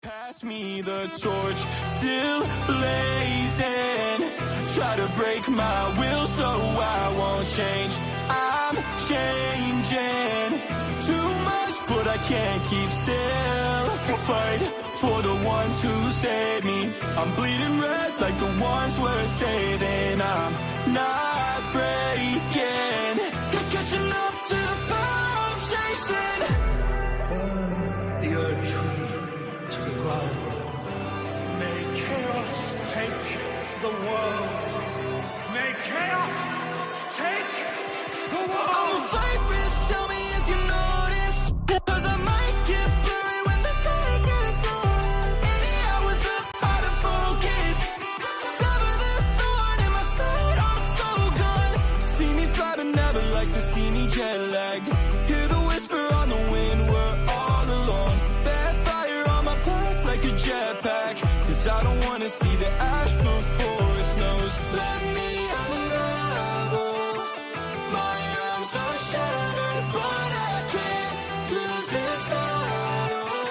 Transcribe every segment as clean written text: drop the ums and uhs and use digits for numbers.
Pass me the torch, still blazing. Try to break my will so I won't change. I'm changing too much, but I can't keep still. Fight for the ones who saved me. I'm bleeding red like the ones we're saving. I'm not breaking. Catching up to the power I'm chasing. Burn your tree to the ground. May chaos take the world. May chaos take the world. I'm a fight risk, tell me if you notice. Cause I might get blurry when the night gets long. 80 hours up, out of focus. Top of this thorn in my side, I'm so gone. See me fly but never like to see me jet lagged. Hear the whisper on the wind, we're all alone. Bad fire on my back like a jetpack. Cause I don't wanna see the ash before it snows. Let me unravel. My arms are shattered, but I can't lose this battle.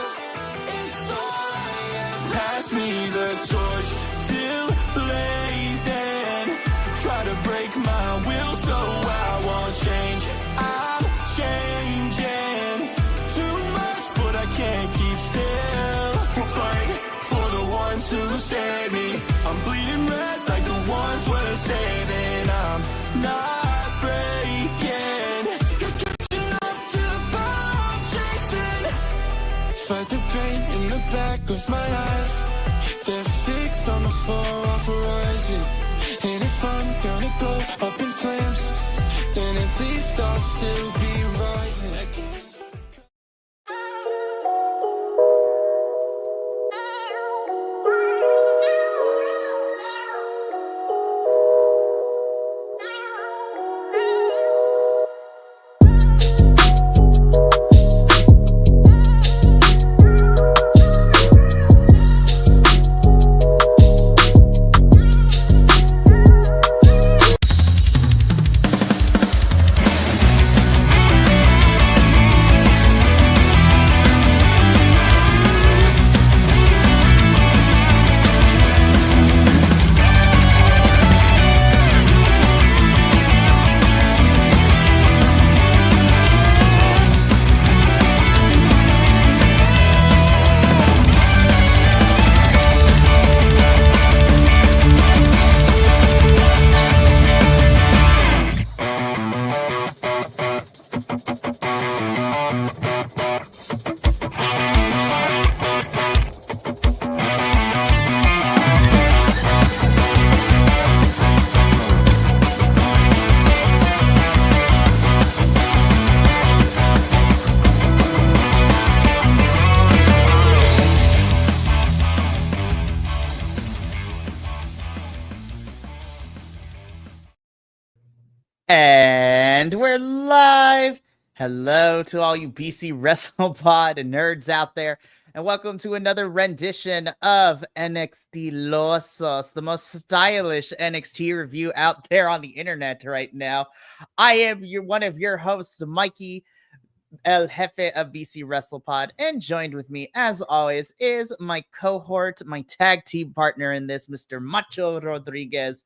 It's all I am. Pass me the torch, still blazing. Try to break my will so I won't change. I'm changing too much, but I can't keep still. Fight for the ones who save me. I'm bleeding red like the ones we're saving. I'm not breaking. Catching up to the power I'm chasing. Fight the pain in the back of my eyes. They're fixed on the far-off horizon. And if I'm gonna go up in flames, then at least I'll still be rising. I can't stop. And we're live. Hello to all you BC WrestlePod and nerds out there, and welcome to another rendition of NXTilosos, the most stylish NXT review out there on the internet right now. I am one of your hosts, Mikey El Jefe of BC WrestlePod, and joined with me, as always, is my cohort, my tag team partner in this, Mr. Macho Rodriguez.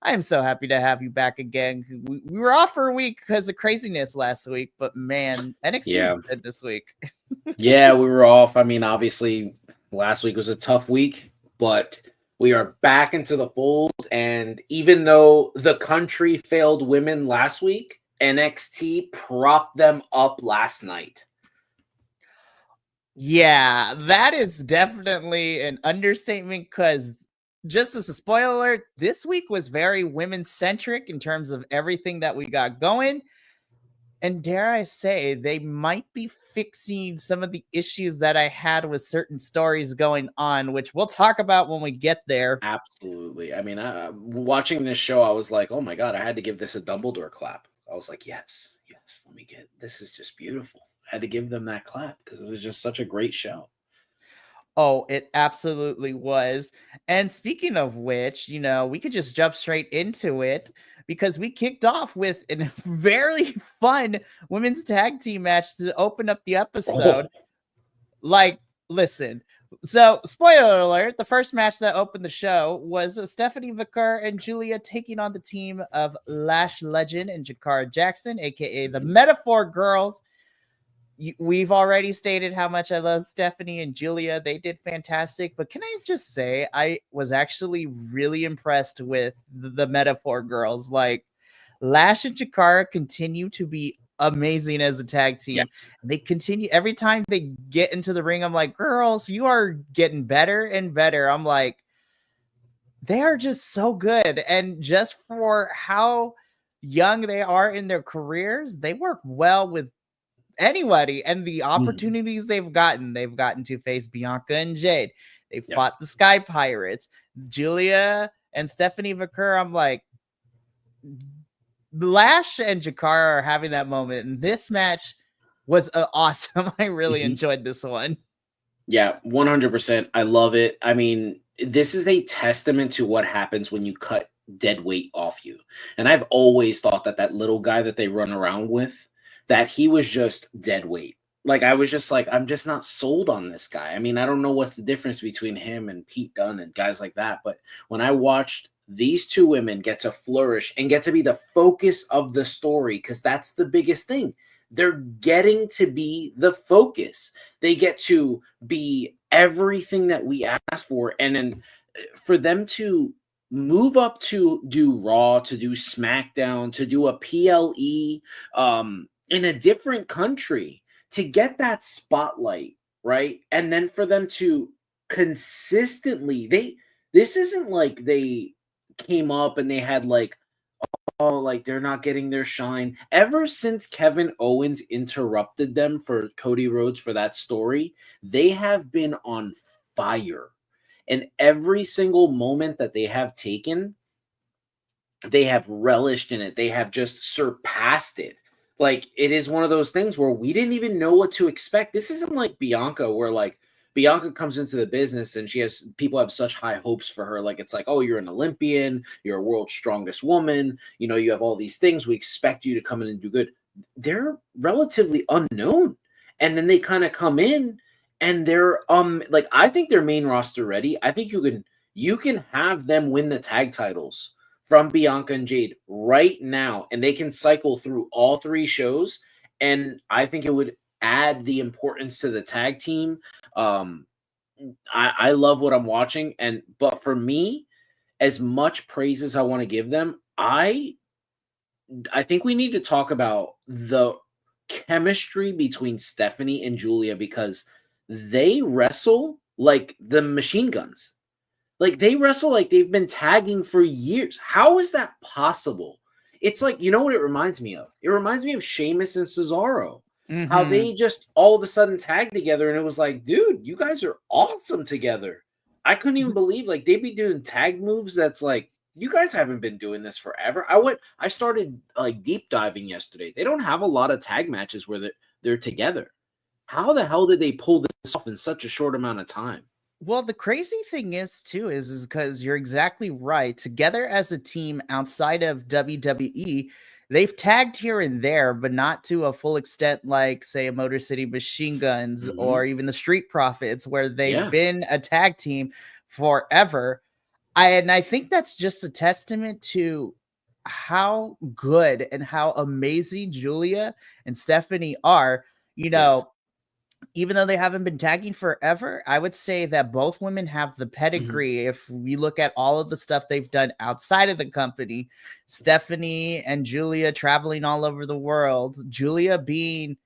I am so happy to have you back again. We were off for a week because of craziness last week, but man, NXT is good this week. Yeah, we were off. I mean, obviously, last week was a tough week, but we are back into the fold. And even though the country failed women last week, NXT propped them up last night. Yeah, that is definitely an understatement because just as a spoiler alert, this week was very women-centric in terms of everything that we got going. And dare I say, they might be fixing some of the issues that I had with certain stories going on, which we'll talk about when we get there. Absolutely. I mean, watching this show, I was like, oh my God, I had to give this a Dumbledore clap. I was like, yes, this is just beautiful. I had to give them that clap because it was just such a great show. Oh, it absolutely was. And speaking of which, we could just jump straight into it because we kicked off with a very fun women's tag team match to open up the episode. Like, listen, So, spoiler alert, the first match that opened the show was Stephanie Vicker and Julia taking on the team of Lash Legend and Jakara Jackson, aka the Metaphor Girls. We've already stated how much I love Stephanie and Julia. They did fantastic. But can I just say, I was actually really impressed with the Metaphor Girls. Like, Lash and Jakara continue to be amazing as a tag team. Yes. They continue every time they get into the ring. I'm like, girls, you are getting better and better. I'm like, they are just so good. And just for how young they are in their careers, they work well with anybody. And the opportunities they've gotten to face Bianca and Jade. They fought the Sky Pirates, Julia and Stephanie Vicker. I'm like, Lash and Jakara are having that moment, and this match was awesome. I really enjoyed this one. Yeah, 100%. I love it. I mean, this is a testament to what happens when you cut dead weight off you. And I've always thought that that little guy that they run around with, that he was just dead weight. Like, I was just like, I'm just not sold on this guy. I mean, I don't know what's the difference between him and Pete Dunne and guys like that. But when I watched these two women get to flourish and get to be the focus of the story, because that's the biggest thing. They're getting to be the focus. They get to be everything that we asked for. And then for them to move up to do Raw, to do SmackDown, to do a PLE in a different country, to get that spotlight, right? And then for them to consistently, this isn't like they came up and they had like, oh, like they're not getting their shine. Ever since Kevin Owens interrupted them for Cody Rhodes for that story, they have been on fire. And every single moment that they have taken, they have relished in it. They have just surpassed it. Like, it is one of those things where we didn't even know what to expect. This isn't like Bianca, where like Bianca comes into the business and people have such high hopes for her. Like, it's like, oh, you're an Olympian, you're a world's strongest woman, you know, you have all these things. We expect you to come in and do good. They're relatively unknown. And then they kind of come in and they're like, I think they're main roster ready. I think you can have them win the tag titles from Bianca and Jade right now, and they can cycle through all three shows. And I think it would add the importance to the tag team. I love what I'm watching, but for me, as much praise as I want to give them, I think we need to talk about the chemistry between Stephanie and Julia, because they wrestle like the machine guns. Like, they wrestle like they've been tagging for years. How is that possible? It's like, you know what it reminds me of? It reminds me of Sheamus and Cesaro. How they just all of a sudden tagged together, and it was like, dude, you guys are awesome together. I couldn't even believe, like, they'd be doing tag moves that's like, you guys haven't been doing this forever. I started like deep diving yesterday. They don't have a lot of tag matches where they're together. How the hell did they pull this off in such a short amount of time? Well, the crazy thing is because you're exactly right. Together as a team outside of WWE, they've tagged here and there, but not to a full extent like, say, a Motor City Machine Guns or even the Street Profits, where they've been a tag team forever. I think that's just a testament to how good and how amazing Julia and Stephanie are. You know, even though they haven't been tagging forever, I would say that both women have the pedigree. If we look at all of the stuff they've done outside of the company, Stephanie and Julia traveling all over the world, Julia being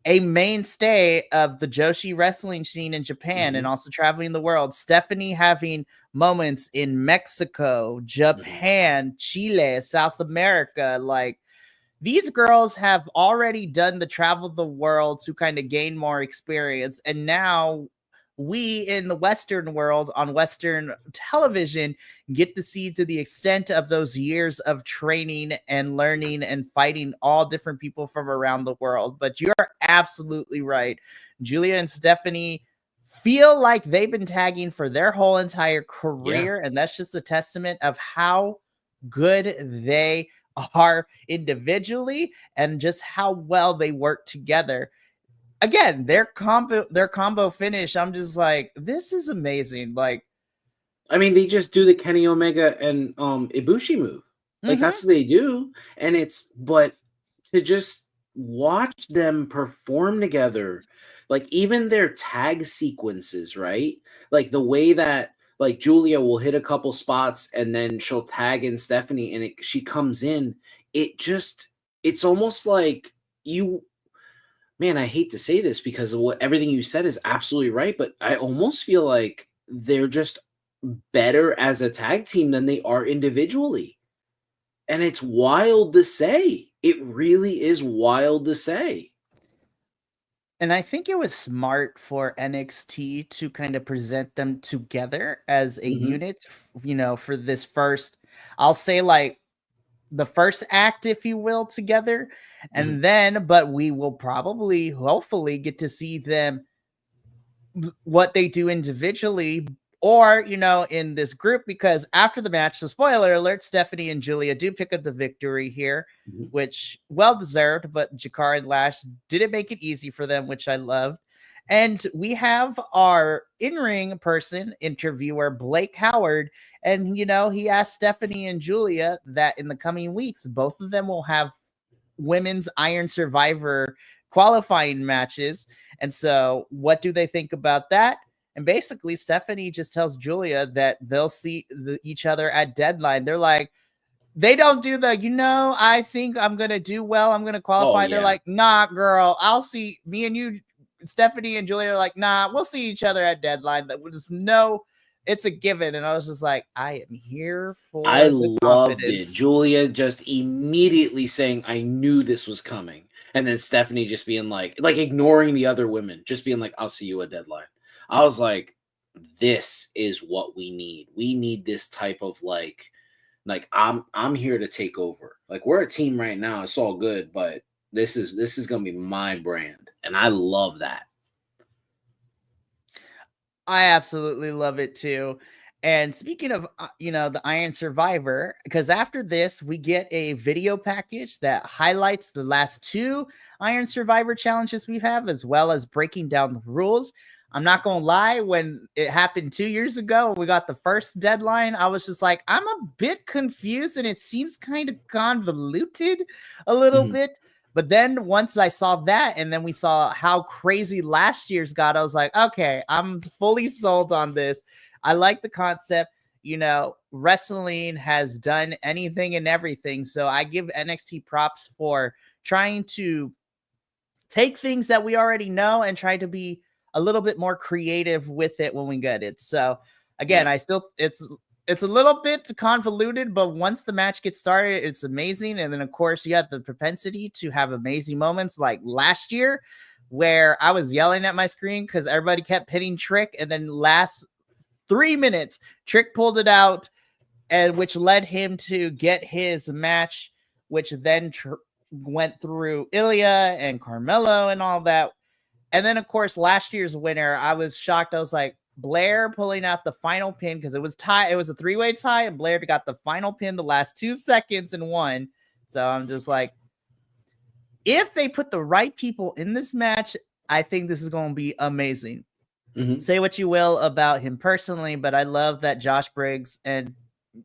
a mainstay of the Joshi wrestling scene in Japan and also traveling the world, Stephanie having moments in Mexico, Japan, Chile, South America. Like, these girls have already done the travel the world to kind of gain more experience. And now we in the Western world on Western television get to see to the extent of those years of training and learning and fighting all different people from around the world. But you're absolutely right. Julia and Stephanie feel like they've been tagging for their whole entire career. And that's just a testament of how good they are individually and just how well they work together. again, their combo finish, I'm just like, this is amazing. Like, I mean, they just do the Kenny Omega and Ibushi move. Like that's what they do. And but to just watch them perform together, like even their tag sequences, right? Like the way that like Julia will hit a couple spots and then she'll tag in Stephanie and she comes in. It's almost like man, I hate to say this because of everything you said is absolutely right, but I almost feel like they're just better as a tag team than they are individually. And it's wild to say. It really is wild to say. And I think it was smart for NXT to kind of present them together as a unit, for this first, I'll say like the first act, if you will, together. And then, but we will probably, hopefully, get to see them, what they do individually or, in this group, because after the match, so spoiler alert, Stephanie and Julia do pick up the victory here, which well-deserved, but Jakar and Lash didn't make it easy for them, which I loved. And we have our in-ring person, interviewer, Blake Howard, and, he asked Stephanie and Julia that in the coming weeks, both of them will have women's Iron Survivor qualifying matches. And so what do they think about that? And basically, Stephanie just tells Julia that they'll see each other at Deadline. They're like, they don't do the, I think I'm going to do well. I'm going to qualify. Oh, They're like, nah, girl, I'll see me and you, Stephanie and Julia are like, nah, we'll see each other at Deadline. That was just it's a given. And I was just like, I am here for I the loved confidence. it. Julia just immediately saying, I knew this was coming. And then Stephanie just being like ignoring the other women, just being like, I'll see you at Deadline. I was like, this is what we need. We need this type of like I'm here to take over. Like we're a team right now. It's all good, but this is gonna be my brand. And I love that. I absolutely love it too. And speaking of, the Iron Survivor, because after this, we get a video package that highlights the last 2 Iron Survivor challenges we have, as well as breaking down the rules. I'm not going to lie, when it happened 2 years ago, we got the first Deadline, I was just like, I'm a bit confused and it seems kind of convoluted a little bit. But then once I saw that and then we saw how crazy last year's got, I was like, okay, I'm fully sold on this. I like the concept. Wrestling has done anything and everything. So I give NXT props for trying to take things that we already know and try to be a little bit more creative with it when we get it. So again, it's a little bit convoluted, but once the match gets started, it's amazing. And then of course you have the propensity to have amazing moments like last year where I was yelling at my screen because everybody kept hitting Trick. And then last 3 minutes, Trick pulled it out, and which led him to get his match, which then went through Ilya and Carmelo and all that. And then, of course, last year's winner, I was shocked. I was like, Blair pulling out the final pin because it was tie. It was a 3-way tie, and Blair got the final pin the last 2 seconds and won. So I'm just like, if they put the right people in this match, I think this is going to be amazing. Say what you will about him personally, but I love that Josh Briggs and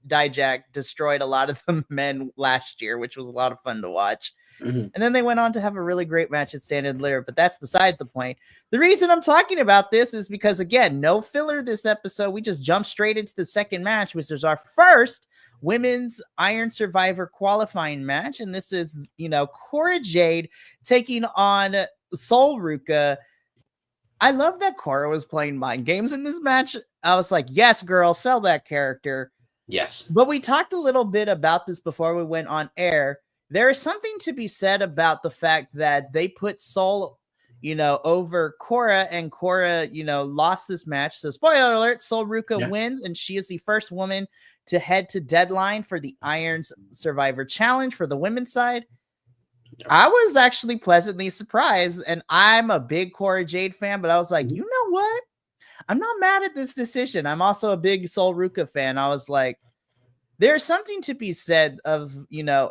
Dijak destroyed a lot of the men last year, which was a lot of fun to watch. And then they went on to have a really great match at Stand and Deliver, but that's beside the point. The reason I'm talking about this is because, again, no filler this episode. We just jumped straight into the second match, which is our first women's Iron Survivor qualifying match. And this is, Cora Jade taking on Sol Ruka. I love that Cora was playing mind games in this match. I was like, yes, girl, sell that character. Yes. But we talked a little bit about this before we went on air. There is something to be said about the fact that they put Sol, over Cora, and Cora, lost this match. So spoiler alert, Sol Ruka wins, and she is the first woman to head to Deadline for the Iron Survivor Challenge for the women's side. I was actually pleasantly surprised, and I'm a big Cora Jade fan, but I was like, you know what? I'm not mad at this decision. I'm also a big Sol Ruka fan. I was like, there's something to be said of,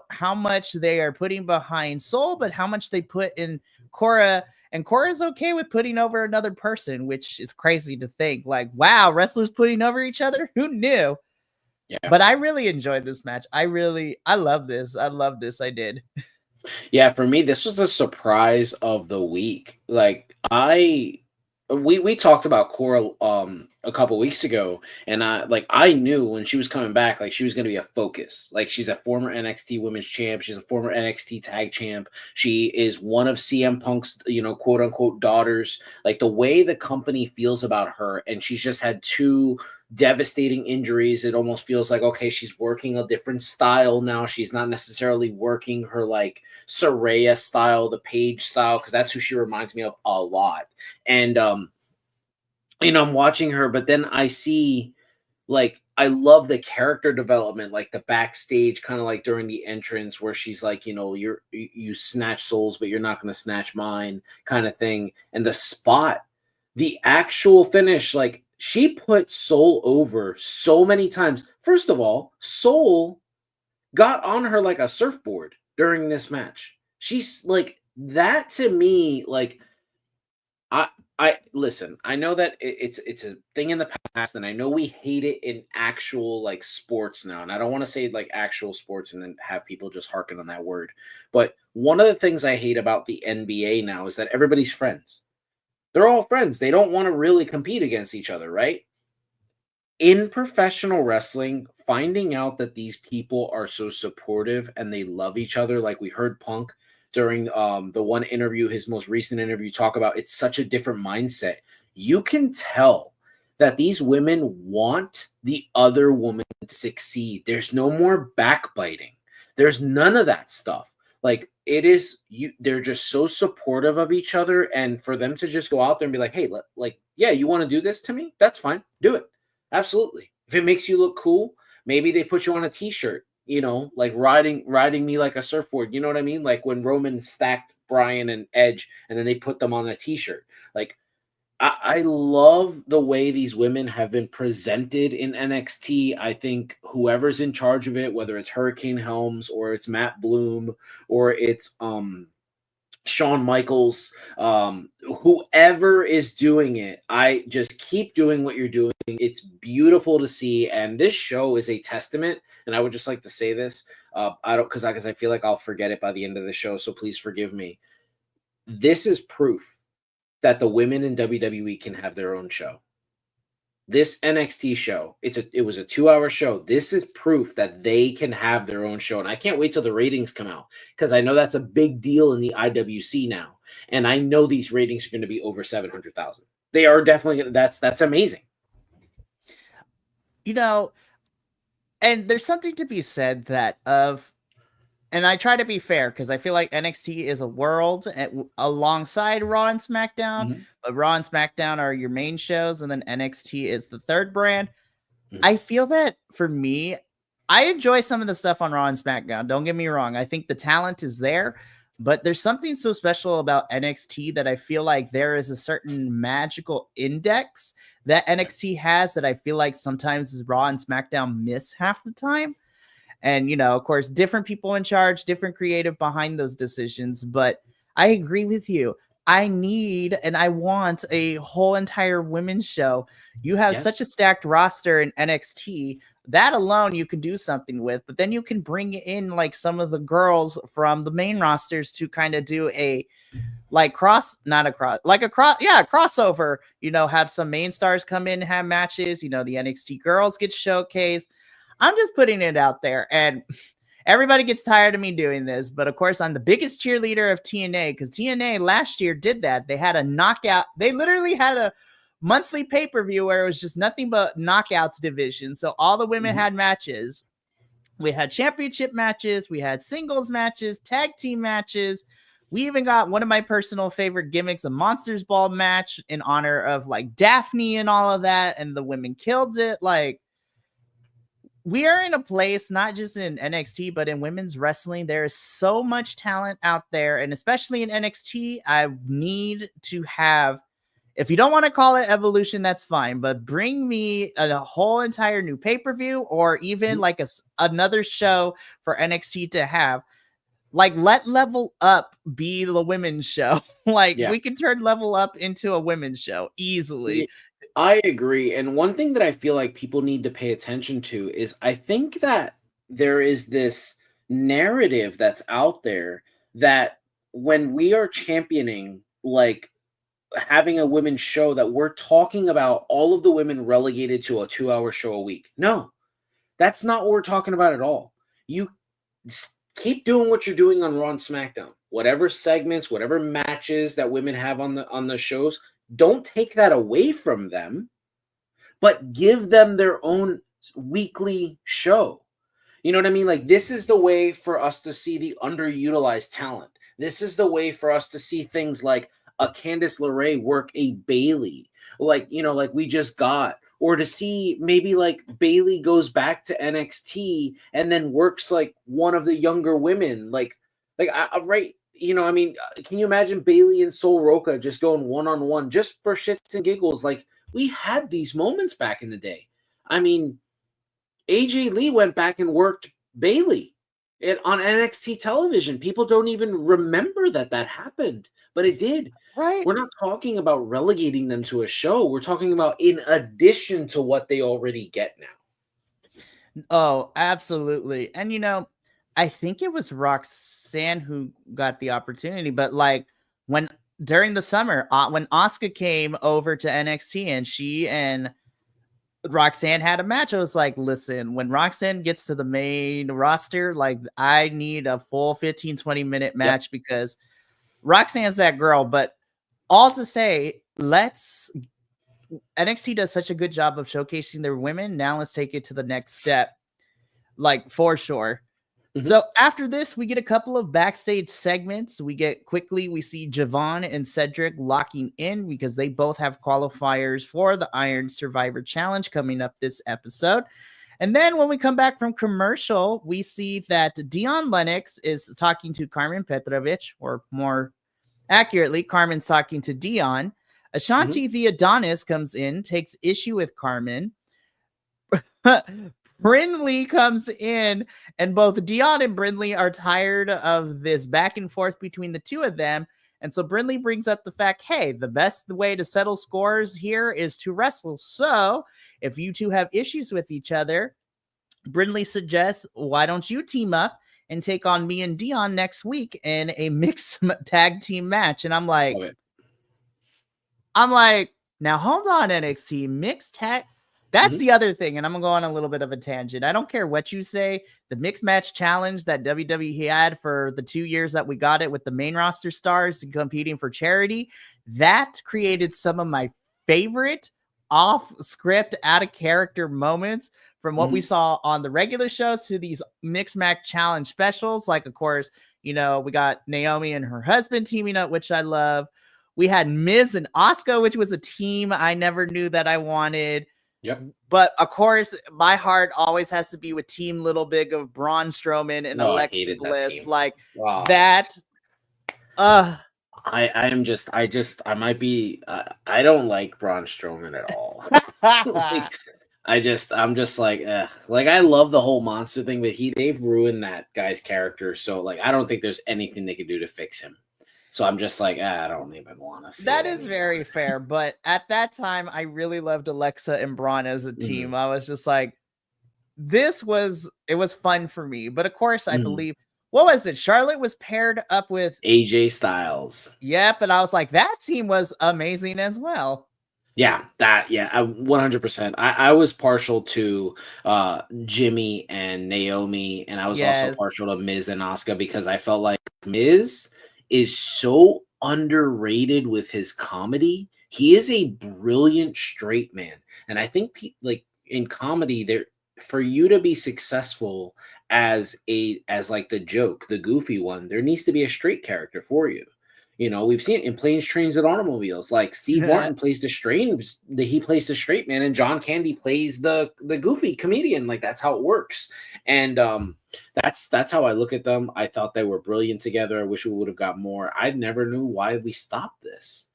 how much they are putting behind Sol, but how much they put in Cora And Cora's okay with putting over another person, which is crazy to think. Like, wow, wrestlers putting over each other? Who knew? Yeah. But I really enjoyed this match. I love this. I love this. I did. Yeah, for me, this was a surprise of the week. Like we talked about Cora a couple weeks ago, and I knew when she was coming back, like she was gonna be a focus. Like she's a former NXT women's champ, she's a former NXT tag champ, she is one of CM Punk's, quote unquote daughters. Like the way the company feels about her, and she's just had two devastating injuries. It almost feels like, okay, she's working a different style now. She's not necessarily working her like Saraya style, the Paige style, because that's who she reminds me of a lot. And I'm watching her, but then I see, like, I love the character development, like the backstage, kind of like during the entrance where she's like, you snatch souls, but you're not going to snatch mine, kind of thing. And the spot, the actual finish, like she put Soul over so many times. First of all, Soul got on her like a surfboard during this match. She's like, that to me, like, I listen, I know that it's a thing in the past, and I know we hate it in actual like sports now. And I don't want to say like actual sports and then have people just harken on that word. But one of the things I hate about the NBA now is that everybody's friends. They're all friends. They don't want to really compete against each other, right? In professional wrestling, finding out that these people are so supportive and they love each other, like we heard Punk during the one interview, his most recent interview, talk about, it's such a different mindset. You can tell that these women want the other woman to succeed. There's no more backbiting. There's none of that stuff. Like they're just so supportive of each other, and for them to just go out there and be like, hey, yeah, you want to do this to me? That's fine. Do it. Absolutely. If it makes you look cool, maybe they put you on a t-shirt, like riding me like a surfboard. You know what I mean? Like when Roman stacked Bryan and Edge and then they put them on a t-shirt. Like I love the way these women have been presented in NXT. I think whoever's in charge of it, whether it's Hurricane Helms or it's Matt Bloom or it's Shawn Michaels, whoever is doing it, I just keep doing what you're doing. It's beautiful to see, and this show is a testament. And I would just like to say this, because I feel like I'll forget it by the end of the show, so please forgive me. This is proof that the women in WWE can have their own show. This NXT show, it was a 2-hour show. This is proof that they can have their own show. And I can't wait till the ratings come out, because I know that's a big deal in the IWC now. And I know these ratings are going to be over 700,000. They are definitely going to, that's amazing. And there's something to be said and I try to be fair because I feel like NXT is a world alongside Raw and SmackDown, Mm-hmm. but Raw and SmackDown are your main shows, and then NXT is the third brand. Mm-hmm. I feel that for me, I enjoy some of the stuff on Raw and SmackDown. Don't get me wrong. I think the talent is there, but there's something so special about NXT that I feel like there is a certain magical index that NXT has that I feel like sometimes Raw and SmackDown miss half the time. And, of course, different people in charge, different creative behind those decisions. But I agree with you. I need and I want a whole entire women's show. You have such a stacked roster in NXT. That alone you can do something with. But then you can bring in like some of the girls from the main rosters to kind of do a crossover, have some main stars come in, have matches, the NXT girls get showcased. I'm just putting it out there, and everybody gets tired of me doing this, but of course I'm the biggest cheerleader of TNA, because TNA last year did that. They had a knockout. They literally had a monthly pay-per-view where it was just nothing but knockouts division. So all the women had matches. We had championship matches. We had singles matches, tag team matches. We even got one of my personal favorite gimmicks, a Monsters Ball match in honor of like Daphne and all of that. And the women killed it. Like, we are in a place, not just in NXT, but in women's wrestling. There is so much talent out there. And especially in NXT, I need to have, if you don't want to call it Evolution, that's fine. But bring me a whole entire new pay-per-view, or even like another show for NXT to have. Like, let Level Up be the women's show. Like, Yeah. we can turn Level Up into a women's show easily. I agree. And one thing that I feel like people need to pay attention to is I think that there is this narrative that's out there that when we are championing like having a women's show that we're talking about all of the women relegated to a 2-hour show a week. No, that's not what we're talking about at all. You keep doing what you're doing on Raw and SmackDown. Whatever segments, whatever matches that women have on the shows, don't take that away from them, but give them their own weekly show. You know what I mean? Like, this is the way for us to see the underutilized talent. This is the way for us to see things like a Candice LeRae work a Bailey, like, you know, like we just got, or to see maybe like Bailey goes back to NXT and then works like one of the younger women, like right. You know, I mean, can you imagine Bailey and Sol Roca just going one-on-one just for shits and giggles? Like, we had these moments back in the day. I mean, AJ Lee went back and worked Bailey on NXT television. People don't even remember that happened, but it did. Right. We're not talking about relegating them to a show. We're talking about in addition to what they already get now. Oh, absolutely. And, you know, I think it was Roxanne who got the opportunity, but like when during the summer, when Asuka came over to NXT and she and Roxanne had a match, I was like, listen, when Roxanne gets to the main roster, like I need a full 15-20 minute match because Roxanne's that girl. But all to say, NXT does such a good job of showcasing their women. Now let's take it to the next step, like for sure. Mm-hmm. So after this, we get a couple of backstage segments. We see Javon and Cedric locking in because they both have qualifiers for the Iron Survivor Challenge coming up this episode. And then when we come back from commercial, we see that Dion Lennox is talking to Carmen Petrovich, or more accurately, Carmen's talking to Dion. Ashanti the Adonis comes in, takes issue with Carmen. Brindley comes in, and both Dion and Brindley are tired of this back and forth between the two of them. And so Brindley brings up the fact, hey, the best way to settle scores here is to wrestle. So if you two have issues with each other, Brindley suggests, why don't you team up and take on me and Dion next week in a mixed tag team match? And I'm like, now hold on, NXT mixed tag. That's the other thing. And I'm going to go on a little bit of a tangent. I don't care what you say. The mixed match challenge that WWE had for the 2 years that we got it with the main roster stars competing for charity, that created some of my favorite off script, out of character moments from what we saw on the regular shows to these mixed match challenge specials. Like, of course, you know, we got Naomi and her husband teaming up, which I love. We had Miz and Asuka, which was a team I never knew that I wanted. Yep. But of course, my heart always has to be with Team Little Big of Braun Strowman and Alexa Bliss. Like that. I don't like Braun Strowman at all. I'm just like, like I love the whole monster thing, but they've ruined that guy's character. So like, I don't think there's anything they could do to fix him. So I'm just like, I don't even want to see that. Is very fair. But at that time, I really loved Alexa and Braun as a team. I was just like, it was fun for me. But of course, I believe, what was it? Charlotte was paired up with AJ Styles. Yep. And I was like, that team was amazing as well. Yeah, 100%. I was partial to Jimmy and Naomi, and I was also partial to Miz and Asuka because I felt like Miz is so underrated with his comedy. He is a brilliant straight man. And I think like in comedy, for you to be successful as like the joke, the goofy one, there needs to be a straight character for you. You know, we've seen it in Planes, Trains, and Automobiles. Like Steve Martin plays the straight man, and John Candy plays the goofy comedian. Like that's how it works. And that's how I look at them. I thought they were brilliant together. I wish we would have got more. I never knew why we stopped this.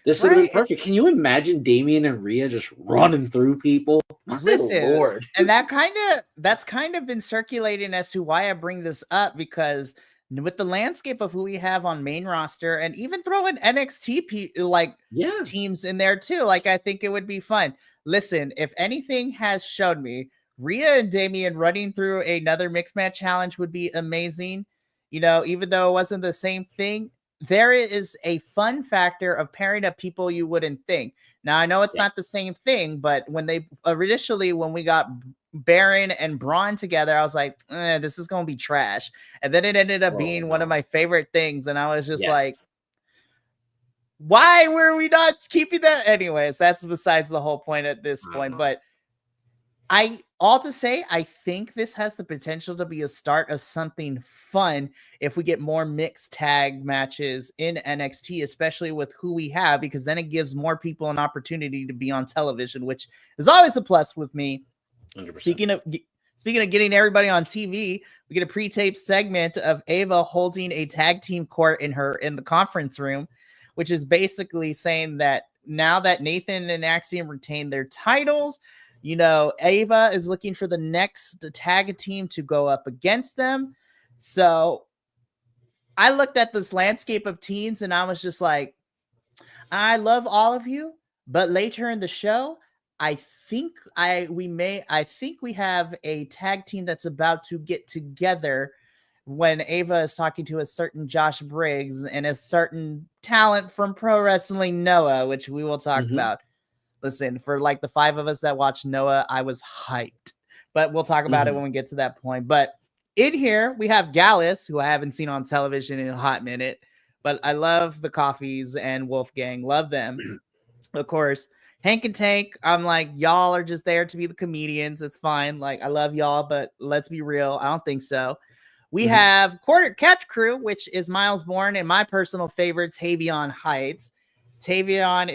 This would have been perfect. Can you imagine Damian and Rhea just running through people? Listen, Lord. And that's kind of been circulating as to why I bring this up, because with the landscape of who we have on main roster, and even throw in NXT Yeah. teams in there too. Like, I think it would be fun. Listen, if anything has shown me, Rhea and Damian running through another mixed match challenge would be amazing. You know, even though it wasn't the same thing, there is a fun factor of pairing up people you wouldn't think. Now, I know it's not the same thing, but when we got Baron and Braun together, I was like, this is going to be trash. And then it ended up being one of my favorite things. And I was just like, why were we not keeping that? Anyways, that's besides the whole point at this point. But I think this has the potential to be a start of something fun if we get more mixed tag matches in NXT, especially with who we have, because then it gives more people an opportunity to be on television, which is always a plus with me. 100%. Speaking of getting everybody on TV, we get a pre-taped segment of Ava holding a tag team court in the conference room, which is basically saying that now that Nathan and Axiom retain their titles, you know, Ava is looking for the next tag team to go up against them. So I looked at this landscape of teams and I was just like, I love all of you, but later in the show, I think we have a tag team that's about to get together when Ava is talking to a certain Josh Briggs and a certain talent from Pro Wrestling Noah, which we will talk about. Listen, for like the 5 of us that watched Noah, I was hyped, but we'll talk about it when we get to that point. But in here, we have Gallus, who I haven't seen on television in a hot minute, but I love the Coffees and Wolfgang. Love them. Of course, Hank and Tank, I'm like, y'all are just there to be the comedians. It's fine. Like, I love y'all, but let's be real. I don't think so. We have Quarter Catch Crew, which is Miles Bourne, and my personal favorites, Tavion Heights. Tavion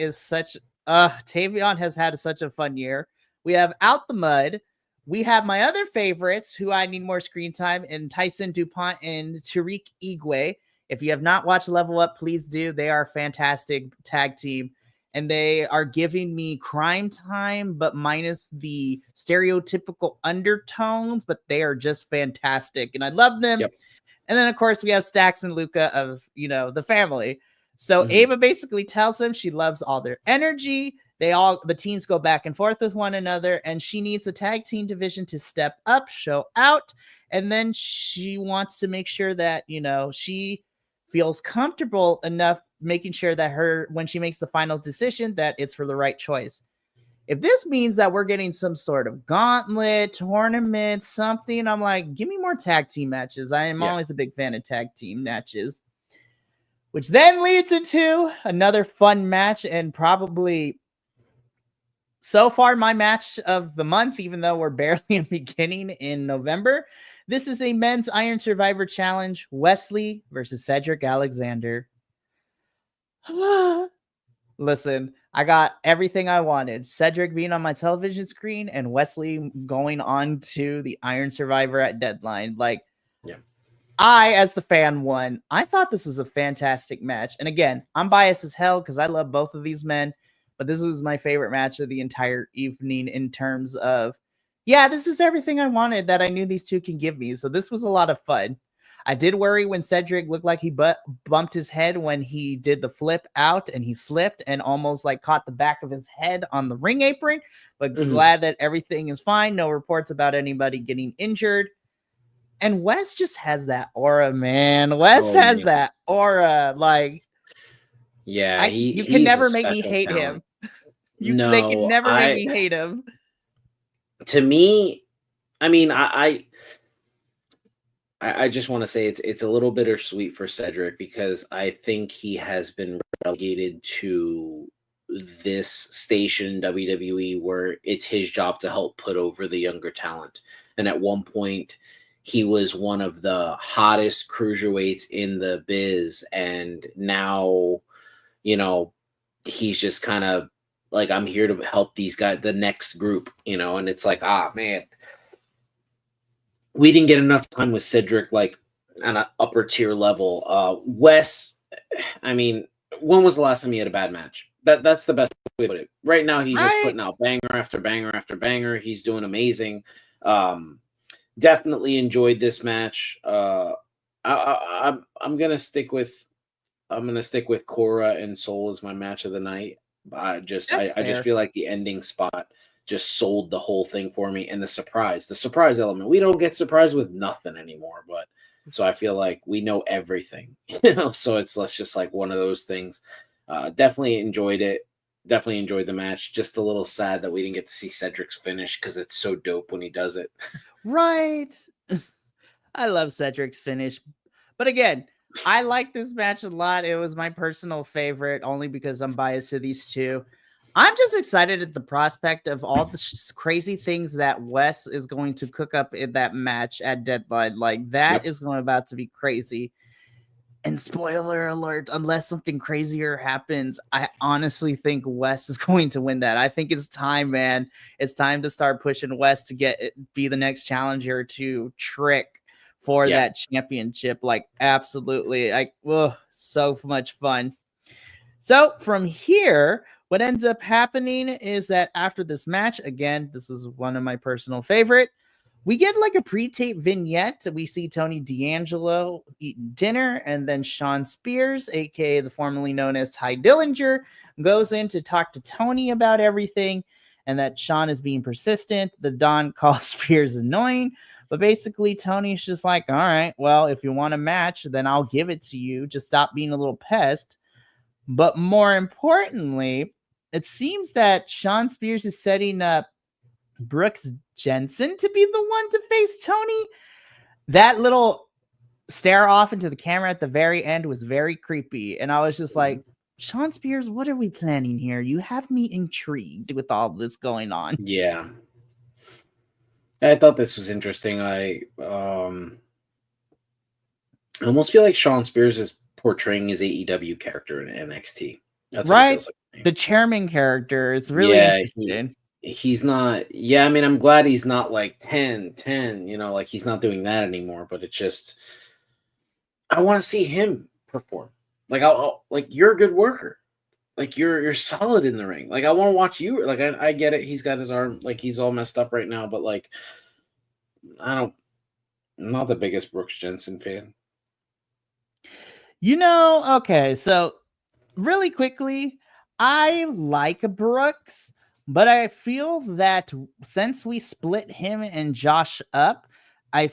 has had such a fun year. We have Out the Mud. We have my other favorites who I need more screen time, and Tyson DuPont and Tariq Igwe. If you have not watched Level Up, please do. They are a fantastic tag team, and they are giving me crime time, but minus the stereotypical undertones, but they are just fantastic, and I love them. And then, of course, we have Stax and Luca of, the family. So Ava basically tells them she loves all their energy. The teams go back and forth with one another, and she needs the tag team division to step up, show out. And then she wants to make sure that, she feels comfortable enough making sure that when she makes the final decision, that it's for the right choice. If this means that we're getting some sort of gauntlet, tournament, something, I'm like, give me more tag team matches. I am always a big fan of tag team matches. Which then leads into another fun match, and probably so far my match of the month, even though we're barely in beginning in November. This is a men's Iron Survivor Challenge, Wesley versus Cedric Alexander. Listen, I got everything I wanted. Cedric being on my television screen and Wesley going on to the Iron Survivor at Deadline. I, as the fan, won. I thought this was a fantastic match. And again, I'm biased as hell because I love both of these men, but this was my favorite match of the entire evening in terms of, this is everything I wanted that I knew these two can give me. So this was a lot of fun. I did worry when Cedric looked like he bumped his head when he did the flip out and he slipped and almost caught the back of his head on the ring apron, but glad that everything is fine. No reports about anybody getting injured. And Wes just has that aura, man. Wes has that aura. You can never make me hate him. They can never make me hate him. To me, I mean, I just want to say it's a little bittersweet for Cedric because I think he has been relegated to this station in WWE where it's his job to help put over the younger talent. And at one point, he was one of the hottest cruiserweights in the biz. And now, he's just kind of like, I'm here to help these guys, the next group, and it's like, man, we didn't get enough time with Cedric, on an upper tier level. Wes, I mean, when was the last time he had a bad match? That's the best way to put it. Right now, he's just putting out banger after banger after banger. He's doing amazing. Definitely enjoyed this match. I'm gonna stick with Cora and Soul as my match of the night. I just That's I just fair. feel like the ending spot just sold the whole thing for me, and the surprise element. We don't get surprised with nothing anymore, but so I feel like we know everything, So it's just like one of those things. Definitely enjoyed it. Definitely enjoyed the match. Just a little sad that we didn't get to see Cedric's finish because it's so dope when he does it. Right. I love Cedric's finish. But again, I like this match a lot. It was my personal favorite only because I'm biased to these two. I'm just excited at the prospect of all the crazy things that Wes is going to cook up in that match at Deadline. Like that Yep. is going about to be crazy. And spoiler alert, unless something crazier happens, I honestly think Wes is going to win that. I think it's time, man. It's time to start pushing Wes to be the next challenger to Trick for Yeah. that championship. Like, absolutely. Like, so much fun. So from here, what ends up happening is that after this match, again, this was one of my personal favorite. We get like a pre-tape vignette. We see Tony D'Angelo eating dinner, and then Sean Spears, aka the formerly known as Ty Dillinger, goes in to talk to Tony about everything, and that Sean is being persistent. The Don calls Spears annoying, but basically Tony's just like, all right, well, if you want a match, then I'll give it to you. Just stop being a little pest. But more importantly, it seems that Sean Spears is setting up Brooks Jensen to be the one to face Tony. That little stare off into the camera at the very end was very creepy. And I was just like, Sean Spears, what are we planning here? You have me intrigued with all this going on. Yeah. I thought this was interesting. I almost feel like Sean Spears is portraying his AEW character in NXT. That's what it Right? feels like to me. The chairman character. It's really interesting. He's not. Yeah, I mean, I'm glad he's not like 10, like he's not doing that anymore. But it's just, I want to see him perform. Like, I'll like, you're a good worker. Like, you're solid in the ring. Like, I want to watch you. Like, I get it. He's got his arm, like, he's all messed up right now. But like, I'm not the biggest Brooks Jensen fan. Okay, so really quickly, I like Brooks, but I feel that since we split him and Josh up, I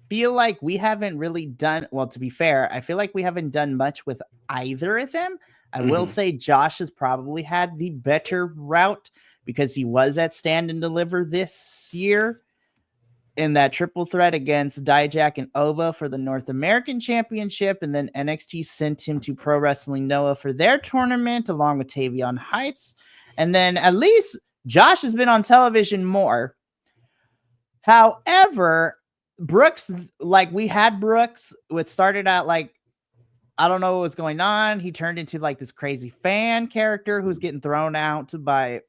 feel like we haven't really done, well, to be fair, I feel like we haven't done much with either of them. I will say Josh has probably had the better route because he was at Stand and Deliver this year in that triple threat against Dijak and Oba for the North American Championship, and then NXT sent him to Pro Wrestling Noah for their tournament along with Tavion Heights. And then at least Josh has been on television more. However, Brooks, like we had Brooks, it started out like, I don't know what was going on. He turned into like this crazy fan character who's getting thrown out by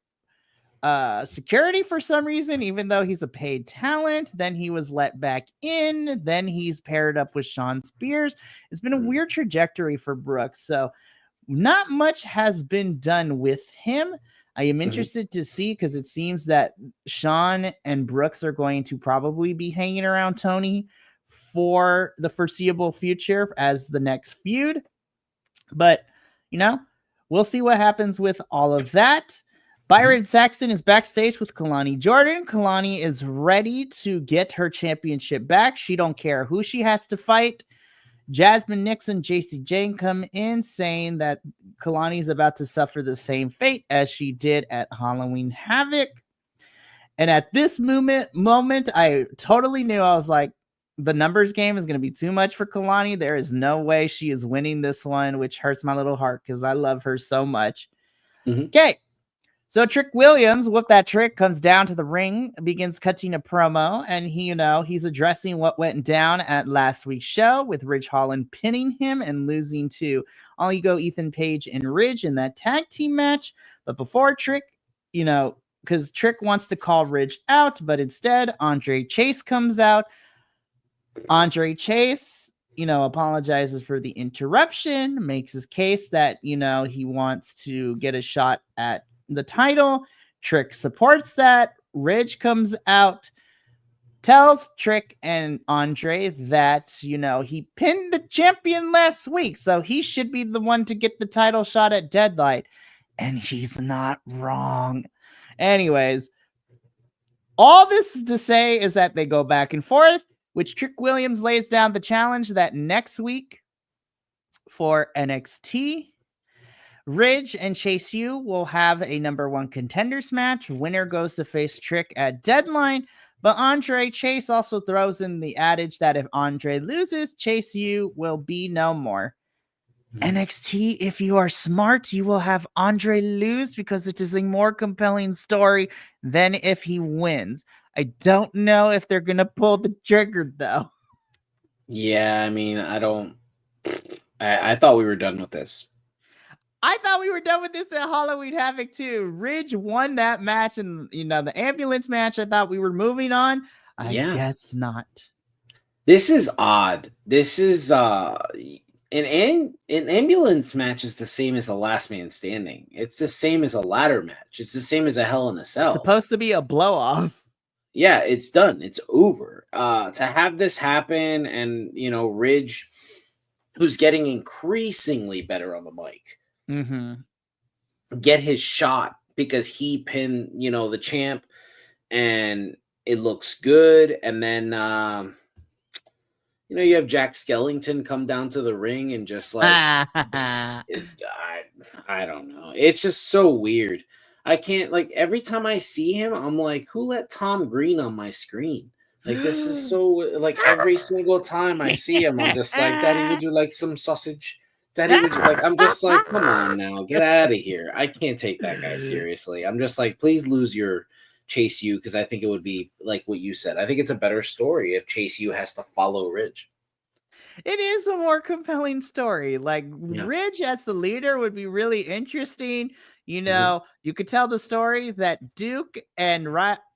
security for some reason, even though he's a paid talent. Then he was let back in. Then he's paired up with Sean Spears. It's been a weird trajectory for Brooks. So not much has been done with him. I am interested to see because it seems that Sean and Brooks are going to probably be hanging around Tony for the foreseeable future as the next feud. But, we'll see what happens with all of that. Byron Saxton is backstage with Kalani Jordan. Kalani is ready to get her championship back. She don't care who she has to fight. Jasmine Nixon, JC Jane come in saying that Kalani is about to suffer the same fate as she did at Halloween Havoc. And at this moment, I totally knew. I was like, the numbers game is going to be too much for Kalani. There is no way she is winning this one, which hurts my little heart because I love her so much. Okay. So Trick Williams, Whoop That Trick, comes down to the ring, begins cutting a promo, and he's addressing what went down at last week's show with Ridge Holland pinning him and losing to All You Go Ethan Page and Ridge in that tag team match. But before Trick, because Trick wants to call Ridge out, but instead Andre Chase comes out. Andre Chase, apologizes for the interruption, makes his case that, he wants to get a shot at the title. Trick supports that. Ridge comes out. tells Trick and Andre that, he pinned the champion last week, so he should be the one to get the title shot at Deadline. And he's not wrong. Anyways, all this to say is that they go back and forth, which Trick Williams lays down the challenge that next week for NXT, Ridge and Chase U will have a number 1 contenders match. Winner goes to face Trick at Deadline. But Andre Chase also throws in the adage that if Andre loses, Chase U will be no more. NXT, if you are smart, you will have Andre lose because it is a more compelling story than if he wins. I don't know if they're going to pull the trigger, though. Yeah, I mean, I thought we were done with this. I thought we were done with this at Halloween Havoc too. Ridge won that match, and the ambulance match. I thought we were moving on. I guess not. This is odd. This is an ambulance match is the same as a last man standing. It's the same as a ladder match. It's the same as a Hell in a Cell. It's supposed to be a blow off. Yeah, it's done. It's over. To have this happen, and Ridge, who's getting increasingly better on the mic. Get his shot because he pinned, the champ, and it looks good. And then, you have Jack Skellington come down to the ring and just like, I don't know. It's just so weird. I can't, every time I see him, I'm like, who let Tom Green on my screen? This is so, every single time I see him, I'm just like, Daddy, would you like some sausage? Daddy, would you I'm just like, come on now, get out of here. I can't take that guy seriously. I'm just like, please lose your Chase U, because I think it would be like what you said. I think it's a better story if Chase U has to follow Ridge. It is a more compelling story. Ridge as the leader would be really interesting. You could tell the story that Duke and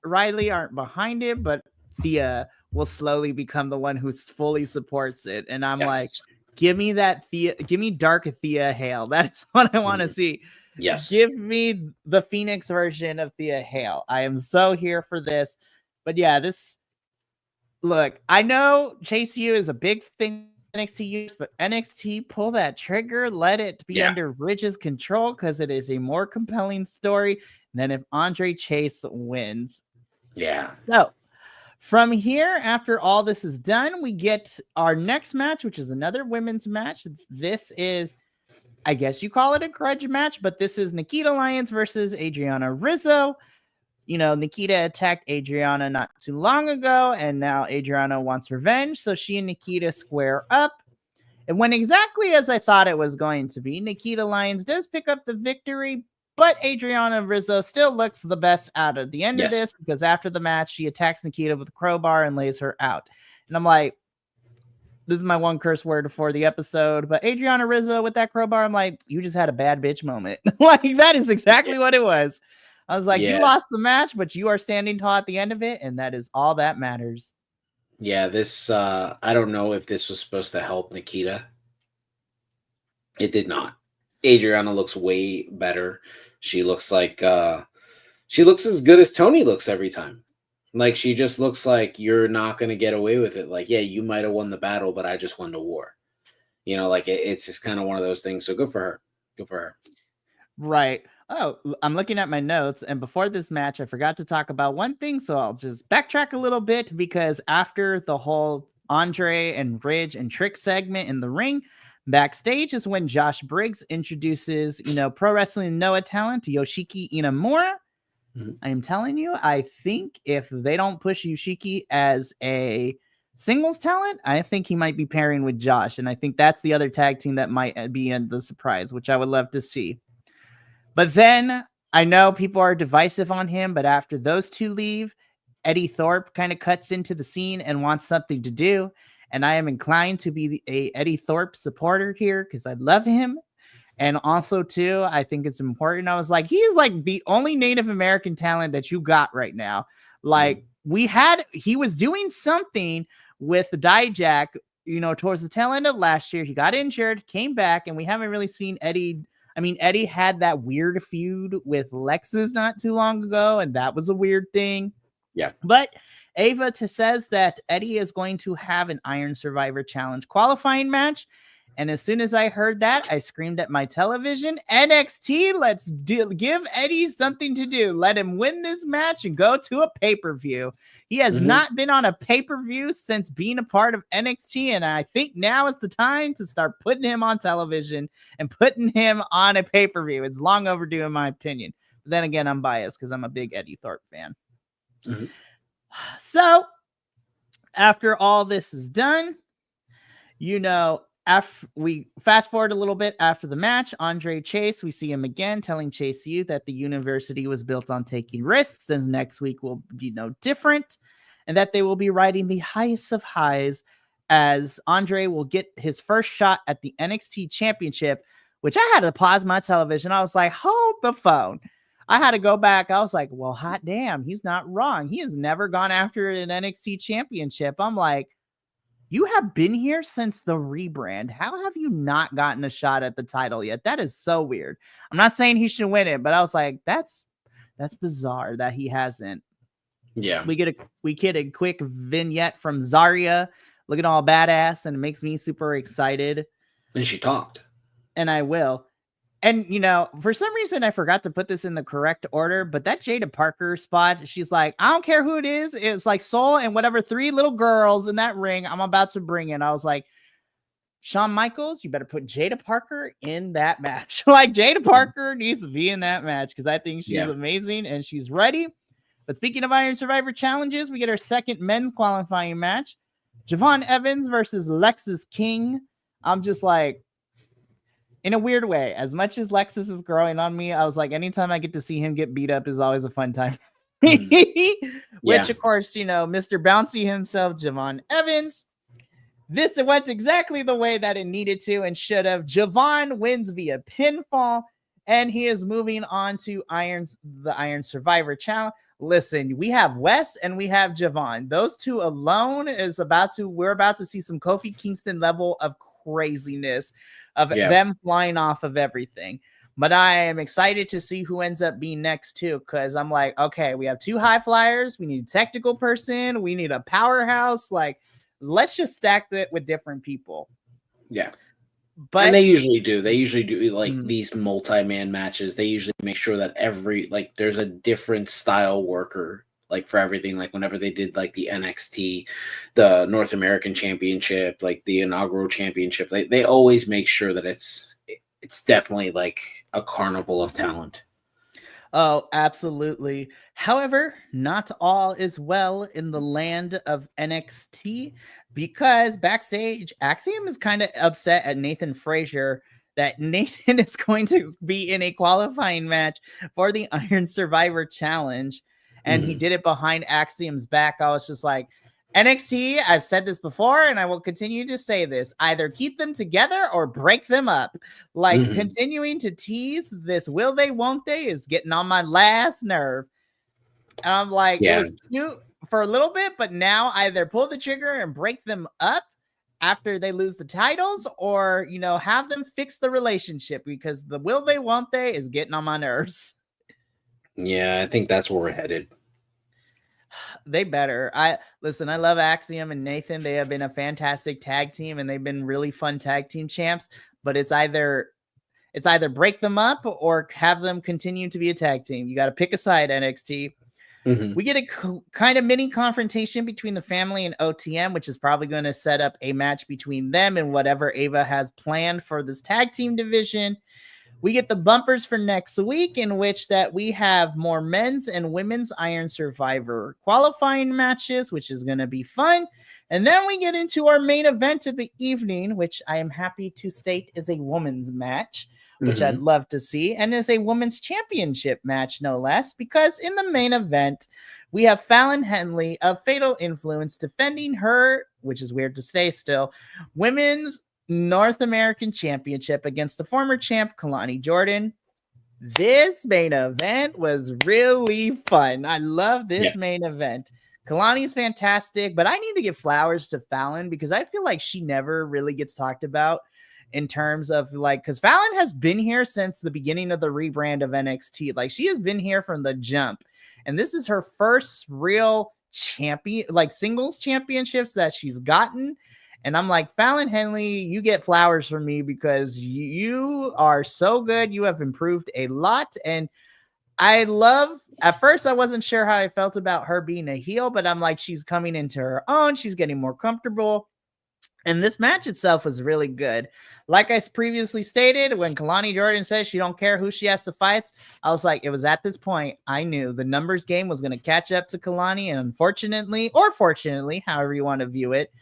Riley aren't behind it, but Thea will slowly become the one who fully supports it. And I'm like, give me that Thea, give me Dark Thea Hale. That's what I want to see. Yes. Give me the Phoenix version of Thea Hale. I am so here for this. But yeah, look, I know Chase U is a big thing NXT use, but NXT, pull that trigger, let it be under Ridge's control, because it is a more compelling story than if Andre Chase wins. Yeah. So from here, after all this is done, we get our next match, which is another women's match. This is, I guess you call it a grudge match, but this is Nikita Lyons versus Adriana Rizzo. Nikita attacked Adriana not too long ago, and now Adriana wants revenge, so she and Nikita square up. It went exactly as I thought it was going to be. Nikita Lyons does pick up the victory, but Adriana Rizzo still looks the best out at the end of this, because after the match, she attacks Nikita with a crowbar and lays her out. And I'm like, this is my one curse word for the episode, but Adriana Rizzo with that crowbar, I'm like, you just had a bad bitch moment. That is exactly what it was. I was like, you lost the match, but you are standing tall at the end of it, and that is all that matters. Yeah, this, I don't know if this was supposed to help Nikita. It did not. Adriana looks way better. She looks like, she looks as good as Tony looks every time. She just looks like you're not going to get away with it. You might have won the battle, but I just won the war. It's just kind of one of those things. So good for her. Good for her. Right. Oh, I'm looking at my notes, and before this match, I forgot to talk about one thing, so I'll just backtrack a little bit, because after the whole Andre and Ridge and Trick segment in the ring, backstage is when Josh Briggs introduces, Pro Wrestling Noah talent, Yoshiki Inamura. I am telling you, I think if they don't push Yoshiki as a singles talent, I think he might be pairing with Josh, and I think that's the other tag team that might be in the surprise, which I would love to see. But then I know people are divisive on him, but after those two leave, Eddie Thorpe kind of cuts into the scene and wants something to do. And I am inclined to be a Eddie Thorpe supporter here, because I love him. And also, too, I think it's important. I was like, he is the only Native American talent that you got right now. He was doing something with Dijak, towards the tail end of last year. He got injured, came back, and we haven't really seen Eddie. I mean, Eddie had that weird feud with Lexus not too long ago, and that was a weird thing. Yeah. But Ava says that Eddie is going to have an Iron Survivor Challenge qualifying match. And as soon as I heard that, I screamed at my television, NXT, let's give Eddie something to do. Let him win this match and go to a pay-per-view. He has not been on a pay-per-view since being a part of NXT, and I think now is the time to start putting him on television and putting him on a pay-per-view. It's long overdue in my opinion. But then again, I'm biased because I'm a big Eddie Thorpe fan. So, after all this is done, after we fast forward a little bit after the match, Andre Chase, we see him again telling Chase U that the university was built on taking risks and next week will be no different, and that they will be riding the highest of highs as Andre will get his first shot at the NXT championship, which I had to pause my television. I was like, hold the phone. I had to go back. I was like, well, hot damn, he's not wrong. He has never gone after an NXT championship. I'm like, you have been here since the rebrand. How have you not gotten a shot at the title yet? That is so weird. I'm not saying he should win it, but I was like, that's bizarre that he hasn't. Yeah. We get a quick vignette from Zarya looking all badass, and it makes me super excited. And she talked. And I will. And, for some reason, I forgot to put this in the correct order, but that Jada Parker spot, she's like, I don't care who it is. It's like Soul and whatever 3 little girls in that ring I'm about to bring in. I was like, Shawn Michaels, you better put Jada Parker in that match. Like, Jada Parker needs to be in that match because I think she's amazing and she's ready. But speaking of Iron Survivor challenges, we get our second men's qualifying match. Javon Evans versus Lexus King. I'm just like, in a weird way, as much as Lexus is growing on me, I was like, anytime I get to see him get beat up is always a fun time. Which, of course, Mr. Bouncy himself, Javon Evans. This went exactly the way that it needed to and should have. Javon wins via pinfall, and he is moving on to the Iron Survivor Challenge. Listen, we have Wes and we have Javon. Those two alone we're about to see some Kofi Kingston level of craziness of them flying off of everything. But I am excited to see who ends up being next too, because I'm like, okay, we have 2 high flyers, we need a technical person, we need a powerhouse. Like, let's just stack it with different people. Yeah. But and they usually do like these multi-man matches. They usually make sure that there's a different style worker like for everything. Like whenever they did like the NXT, the North American Championship, like the inaugural championship, they always make sure that it's definitely like a carnival of talent. Oh, absolutely. However, not all is well in the land of NXT, because backstage, Axiom is kind of upset at Nathan Frazier that Nathan is going to be in a qualifying match for the Iron Survivor Challenge. And he did it behind Axiom's back. I was just like, NXT, I've said this before, and I will continue to say this. Either keep them together or break them up. Like, continuing to tease this will they, won't they is getting on my last nerve. And I'm like, it was cute for a little bit, but now either pull the trigger and break them up after they lose the titles, or, have them fix the relationship, because the will they, won't they is getting on my nerves. Yeah, I think that's where we're headed. They better. I love Axiom and Nathan. They have been a fantastic tag team, and they've been really fun tag team champs, but it's either break them up or have them continue to be a tag team. You got to pick a side, NXT. We get a kind of mini confrontation between the family and OTM, which is probably going to set up a match between them and whatever Ava has planned for this tag team division. We get the bumpers for next week, in which that we have more men's and women's Iron Survivor qualifying matches, which is going to be fun. And then we get into our main event of the evening, which I am happy to state is a women's match, which I'd love to see, and is a women's championship match, no less, because in the main event, we have Fallon Henley of Fatal Influence defending her, which is weird to say still, women's North American Championship against the former champ Kalani Jordan. This main event was really fun. I love this main event. Kalani's fantastic, but I need to give flowers to Fallon, because I feel like she never really gets talked about in terms of because Fallon has been here since the beginning of the rebrand of NXT. Like, she has been here from the jump, and this is her first real singles championships that she's gotten. And I'm like, Fallon Henley, you get flowers from me because you are so good. You have improved a lot. And at first, I wasn't sure how I felt about her being a heel, but I'm like, she's coming into her own. She's getting more comfortable. And this match itself was really good. Like I previously stated, when Kalani Jordan says she don't care who she has to fight, I was like, it was at this point I knew the numbers game was going to catch up to Kalani. And unfortunately, or fortunately, however you want to view it,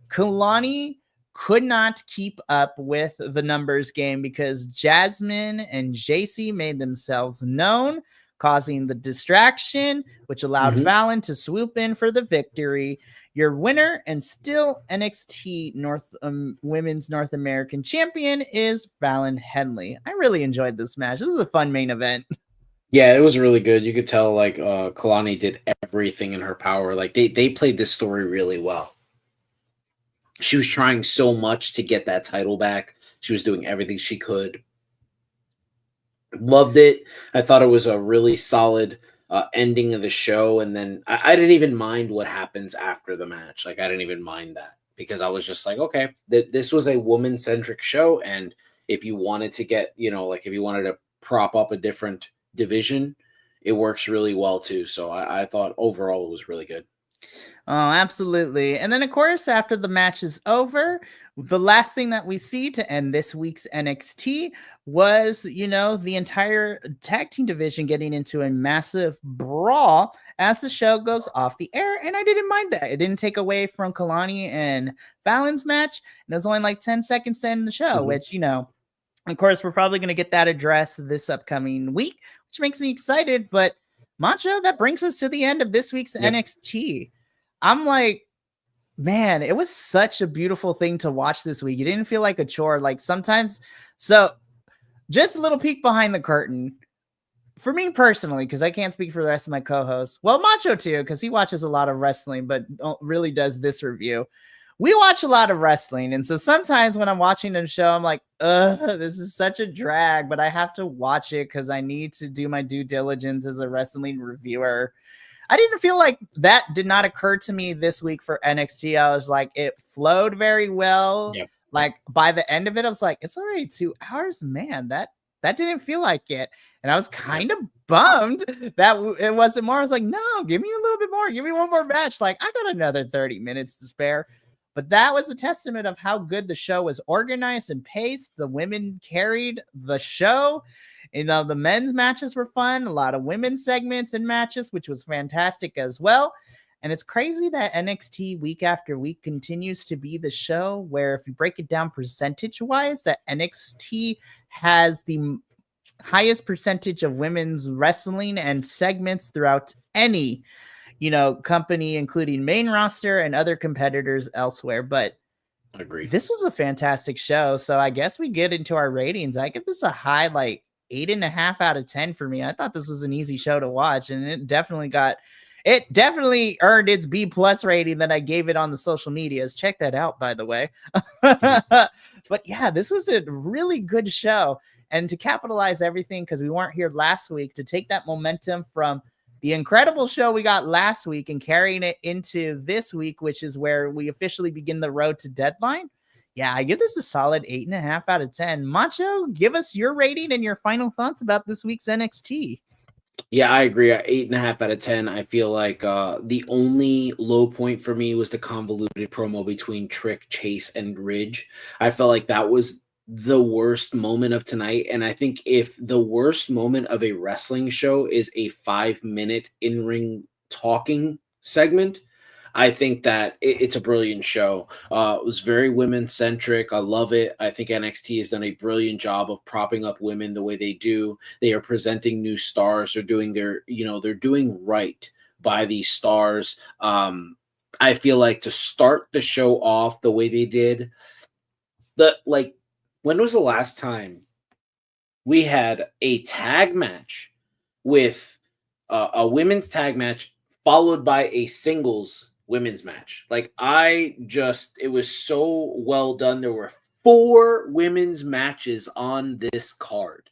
Kalani could not keep up with the numbers game because Jasmine and JC made themselves known, causing the distraction, which allowed Fallon to swoop in for the victory. Your winner and still NXT Women's North American Champion is Fallon Henley. I really enjoyed this match. This is a fun main event. Yeah, it was really good. You could tell like Kalani did everything in her power. Like they played this story really well. She was trying so much to get that title back. She was doing everything she could. Loved it. I thought it was a really solid ending of the show. And then I didn't even mind what happens after the match. Like, I didn't even mind that because I was just like, okay, this was a woman-centric show. And if you wanted to get, if you wanted to prop up a different division, it works really well too. So I thought overall it was really good. Oh, absolutely. And then, of course, after the match is over, the last thing that we see to end this week's NXT was, the entire tag team division getting into a massive brawl as the show goes off the air. And I didn't mind that. It didn't take away from Kalani and Fallon's match. And it was only like 10 seconds to end the show, which, of course, we're probably going to get that addressed this upcoming week, which makes me excited. But Macho, that brings us to the end of this week's NXT. I'm like, man, it was such a beautiful thing to watch this week. It didn't feel like a chore. Like sometimes, so just a little peek behind the curtain for me personally, because I can't speak for the rest of my co-hosts. Well, Macho too, because he watches a lot of wrestling, but really does this review. We watch a lot of wrestling. And so sometimes when I'm watching a show, I'm like, this is such a drag, but I have to watch it because I need to do my due diligence as a wrestling reviewer. I didn't feel like that did not occur to me this week for NXT. I was like, it flowed very well. Yep. Like by the end of it, I was like, it's already 2 hours, man. That didn't feel like it. And I was kind of bummed that it wasn't more. I was like, no, give me a little bit more. Give me one more match. Like I got another 30 minutes to spare. But that was a testament of how good the show was organized and paced. The women carried the show. The men's matches were fun. A lot of women's segments and matches, which was fantastic as well. And it's crazy that NXT week after week continues to be the show where, if you break it down percentage-wise, that NXT has the highest percentage of women's wrestling and segments throughout any, company, including main roster and other competitors elsewhere. But agreed. This was a fantastic show. So I guess we get into our ratings. I give this a high, 8.5 out of 10 for me. I thought this was an easy show to watch, and it definitely earned its B+ rating that I gave it on the social medias. Check that out, by the way. But yeah, this was a really good show. And to capitalize everything, because we weren't here last week, to take that momentum from the incredible show we got last week and carrying it into this week, which is where we officially begin the road to Deadline. Yeah, I give this a solid 8.5 out of 10. Macho, give us your rating and your final thoughts about this week's NXT. Yeah, I agree. 8.5 out of 10. I feel like the only low point for me was the convoluted promo between Trick, Chase, and Ridge. I felt like that was the worst moment of tonight. And I think if the worst moment of a wrestling show is a 5-minute in-ring talking segment, I think that it's a brilliant show. It was very women-centric. I love it. I think NXT has done a brilliant job of propping up women the way they do. They are presenting new stars. They're doing they're doing right by these stars. I feel like to start the show off the way they did, when was the last time we had a tag match with a women's tag match followed by a singles women's match? It was so well done. There were 4 women's matches on this card.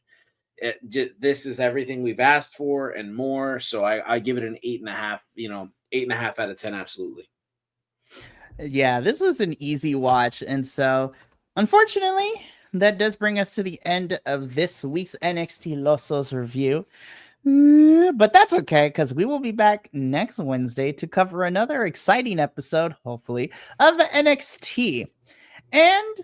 this is everything we've asked for and more. So I give it an 8.5. 8.5 out of 10. Absolutely. Yeah, this was an easy watch, and so unfortunately, that does bring us to the end of this week's NXTilosos review. But that's okay, because we will be back next Wednesday to cover another exciting episode, hopefully, of NXT. And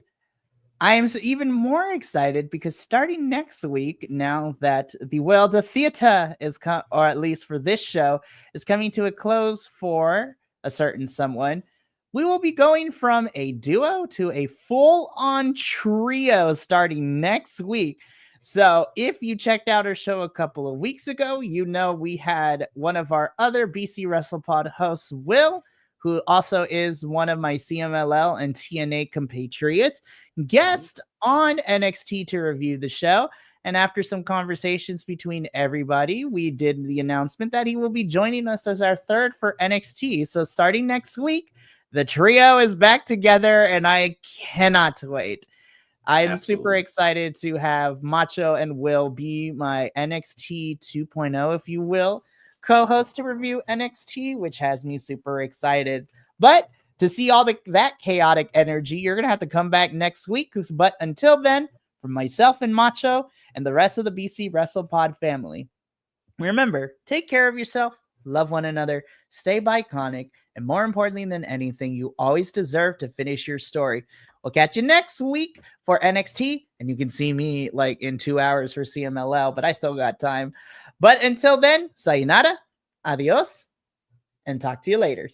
I am even more excited because starting next week, now that the world of theater is, or at least for this show, is coming to a close for a certain someone, we will be going from a duo to a full-on trio starting next week. So if you checked out our show a couple of weeks ago, you know we had one of our other BC WrestlePod hosts, Will, who also is one of my CMLL and TNA compatriots, guest on NXT to review the show. And after some conversations between everybody, we did the announcement that he will be joining us as our third for NXT. So starting next week, the trio is back together, and I cannot wait. I'm super excited to have Macho and Will be my NXT 2.0, if you will, co-host to review NXT, which has me super excited. But to see all that chaotic energy, you're going to have to come back next week. But until then, from myself and Macho and the rest of the BC WrestlePod family, remember, take care of yourself, love one another, stay biconic, and more importantly than anything, you always deserve to finish your story. We'll catch you next week for NXT, and you can see me like in 2 hours for CMLL, but I still got time. But until then, sayonara, adios, and talk to you later.